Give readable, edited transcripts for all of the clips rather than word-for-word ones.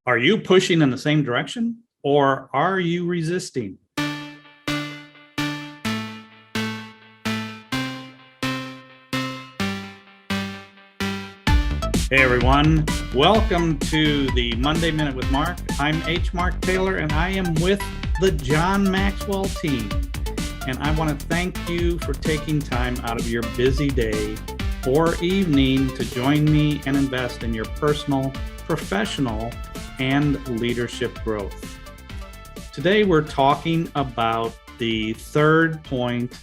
Are you pushing in the same direction or are you resisting? Hey everyone, welcome to the Monday Minute with Mark. I'm H. Mark Taylor and I am with the John Maxwell team. And I want to thank you for taking time out of your busy day or evening to join me and invest in your personal, professional, and leadership growth. Today we're talking about the third point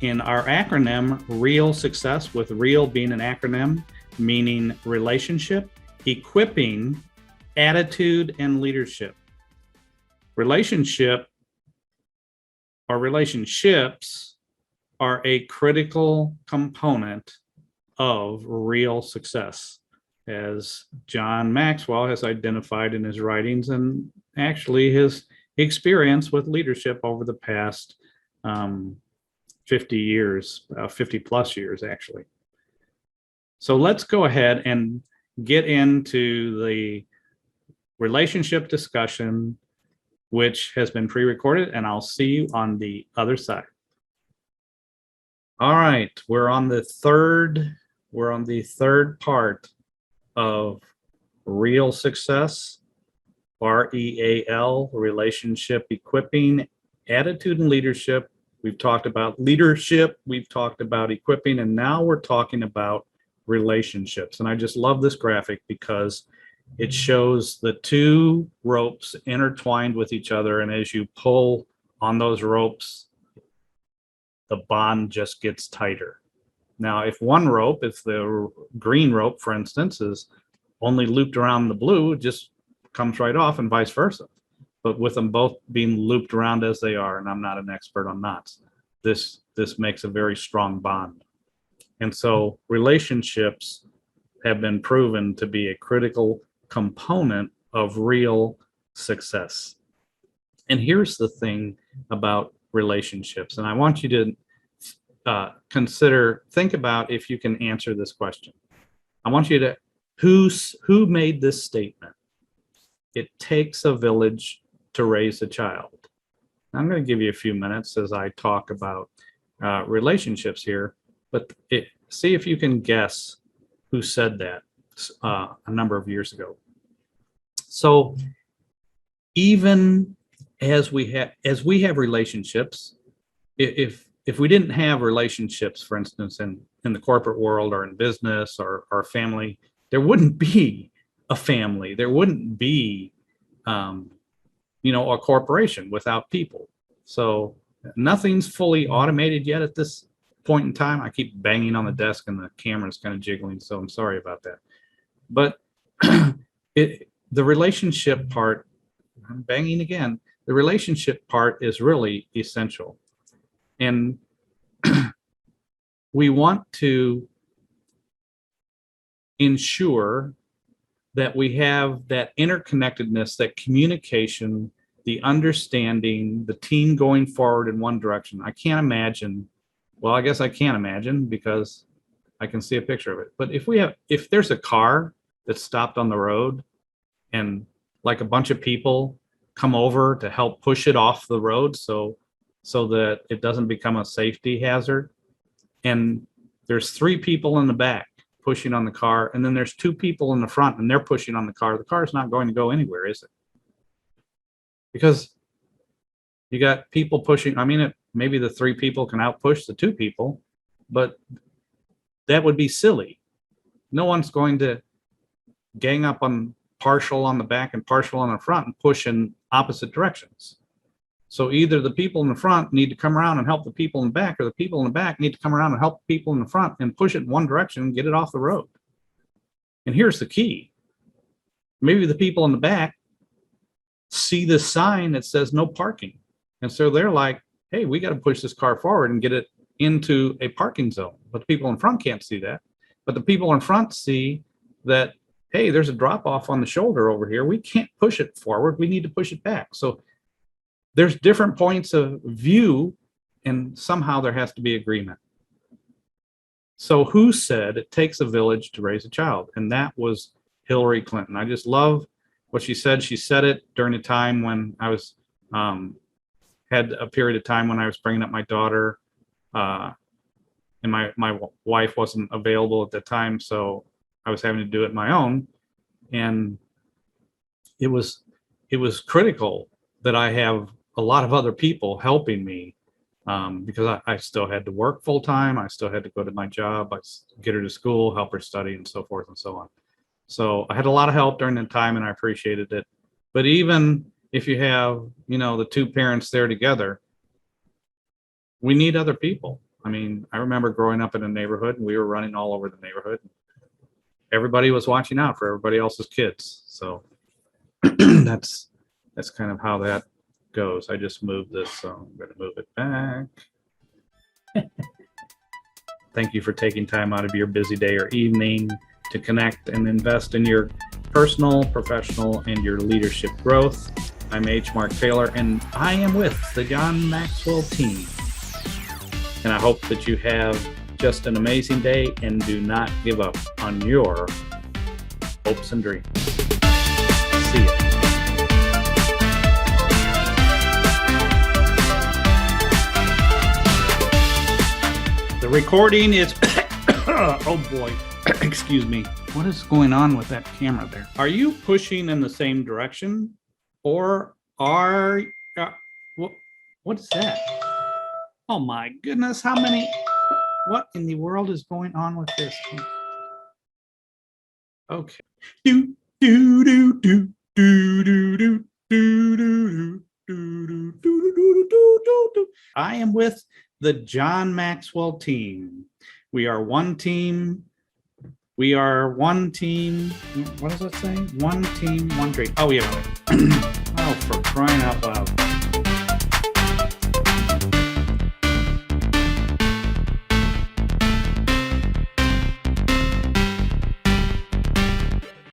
in our acronym, Real Success, with REAL being an acronym, meaning relationship, equipping, attitude, and leadership. Relationship or relationships are a critical component of real success, as John Maxwell has identified in his writings and actually his experience with leadership over the past 50 years, 50 plus years actually. So let's go ahead and get into the relationship discussion, which has been pre-recorded, and I'll see you on the other side. All right, we're on the third part of Real Success, REAL, relationship, equipping, attitude, and leadership. We've talked about leadership, we've talked about equipping, and now we're talking about relationships. And I just love this graphic because it shows the two ropes intertwined with each other, and as you pull on those ropes, the bond just gets tighter. Now, if one rope, if the green rope, for instance, is only looped around the blue, it just comes right off, and vice versa. But with them both being looped around as they are, and I'm not an expert on knots, this makes a very strong bond. And so relationships have been proven to be a critical component of real success. And here's the thing about relationships, and I want you to think about if you can answer this question. I want you to, who made this statement? It takes a village to raise a child. I'm going to give you a few minutes as I talk about relationships here, but see if you can guess who said that a number of years ago. So even as we have relationships, if we didn't have relationships, for instance, in the corporate world or in business or family, there wouldn't be a family. There wouldn't be, a corporation without people. So nothing's fully automated yet at this point in time. I keep banging on the desk and the camera's kind of jiggling, so I'm sorry about that. But the relationship part, I'm banging again, the relationship part is really essential. And we want to ensure that we have that interconnectedness, that communication, the understanding, the team going forward in one direction. I can't imagine, well, I guess I can't imagine because I can see a picture of it. But if there's a car that's stopped on the road and like a bunch of people come over to help push it off the road so that it doesn't become a safety hazard, and there's 3 people in the back pushing on the car, and then there's 2 people in the front and they're pushing on the car's not going to go anywhere, is it? Because you got people pushing. I mean, maybe the 3 people can outpush the 2 people, but that would be silly. No one's going to gang up on partial on the back and partial on the front and push in opposite directions. So either the people in the front need to come around and help the people in the back, or the people in the back need to come around and help the people in the front and push it in one direction and get it off the road. And here's the key. Maybe the people in the back see this sign that says no parking. And so they're like, hey, we got to push this car forward and get it into a parking zone. But the people in front can't see that. But the people in front see that, hey, there's a drop off on the shoulder over here. We can't push it forward. We need to push it back. So there's different points of view, and somehow there has to be agreement. So who said it takes a village to raise a child? And that was Hillary Clinton. I just love what she said it during a time when I was, had a period of time when I was bringing up my daughter, and my wife wasn't available at the time, so I was having to do it my own. And it was critical that I have a lot of other people helping me, because I still had to work full time. I still had to go to my job, get her to school, help her study, and so forth and so on. So I had a lot of help during the time, and I appreciated it. But even if you have, the two parents there together, we need other people. I mean, I remember growing up in a neighborhood, and we were running all over the neighborhood. Everybody was watching out for everybody else's kids. So that's kind of how that goes. I just moved this, so I'm going to move it back. Thank you for taking time out of your busy day or evening to connect and invest in your personal, professional, and your leadership growth. I'm H. Mark Taylor, and I am with the John Maxwell team. And I hope that you have just an amazing day and do not give up on your hopes and dreams. See ya. The recording is, oh boy, excuse me. What is going on with that camera there? Are you pushing in the same direction, or are, what is that? Oh my goodness, how many, what in the world is going on with this? Okay. Do, do, do, do, do, do, do, do, do, do, do, do, do. I am with the John Maxwell team. We are one team. We are one team. What does that say? One team, one dream. Oh, yeah. Oh, for crying out loud.